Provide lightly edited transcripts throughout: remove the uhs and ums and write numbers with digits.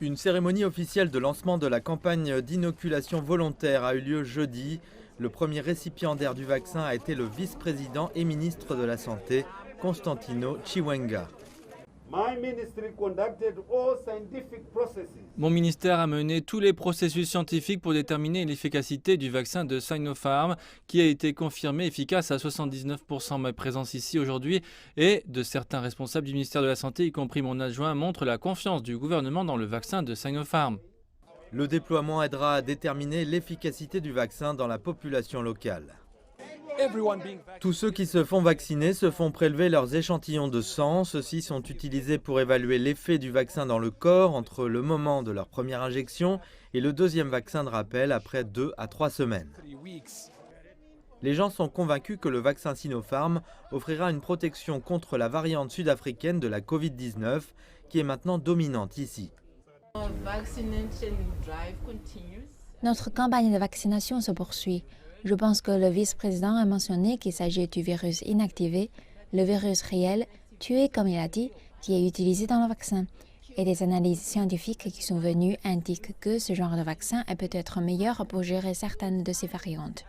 Une cérémonie officielle de lancement de la campagne d'inoculation volontaire a eu lieu jeudi. Le premier récipiendaire du vaccin a été le vice-président et ministre de la Santé, Constantino Chiwenga. Mon ministère a mené tous les processus scientifiques pour déterminer l'efficacité du vaccin de Sinopharm, qui a été confirmé efficace à 79%. Ma présence ici aujourd'hui et de certains responsables du ministère de la Santé, y compris mon adjoint, montre la confiance du gouvernement dans le vaccin de Sinopharm. Le déploiement aidera à déterminer l'efficacité du vaccin dans la population locale. Tous ceux qui se font vacciner se font prélever leurs échantillons de sang. Ceux-ci sont utilisés pour évaluer l'effet du vaccin dans le corps entre le moment de leur première injection et le deuxième vaccin de rappel après 2 à 3 semaines. Les gens sont convaincus que le vaccin Sinopharm offrira une protection contre la variante sud-africaine de la Covid-19 qui est maintenant dominante ici. Notre campagne de vaccination se poursuit. Je pense que le vice-président a mentionné qu'il s'agit du virus inactivé, le virus réel, tué comme il a dit, qui est utilisé dans le vaccin. Et des analyses scientifiques qui sont venues indiquent que ce genre de vaccin est peut-être meilleur pour gérer certaines de ces variantes.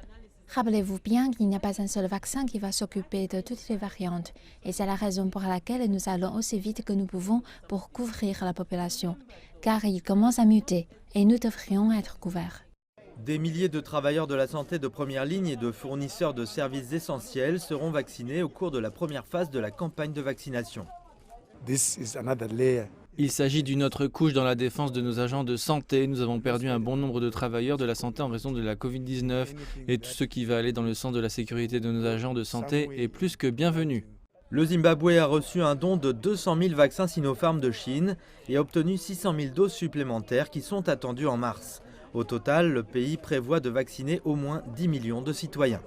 Rappelez-vous bien qu'il n'y a pas un seul vaccin qui va s'occuper de toutes les variantes. Et c'est la raison pour laquelle nous allons aussi vite que nous pouvons pour couvrir la population. Car il commence à muter et nous devrions être couverts. Des milliers de travailleurs de la santé de première ligne et de fournisseurs de services essentiels seront vaccinés au cours de la première phase de la campagne de vaccination. Il s'agit d'une autre couche dans la défense de nos agents de santé. Nous avons perdu un bon nombre de travailleurs de la santé en raison de la Covid-19 et tout ce qui va aller dans le sens de la sécurité de nos agents de santé est plus que bienvenu. Le Zimbabwe a reçu un don de 200 000 vaccins Sinopharm de Chine et a obtenu 600 000 doses supplémentaires qui sont attendues en mars. Au total, le pays prévoit de vacciner au moins 10 millions de citoyens.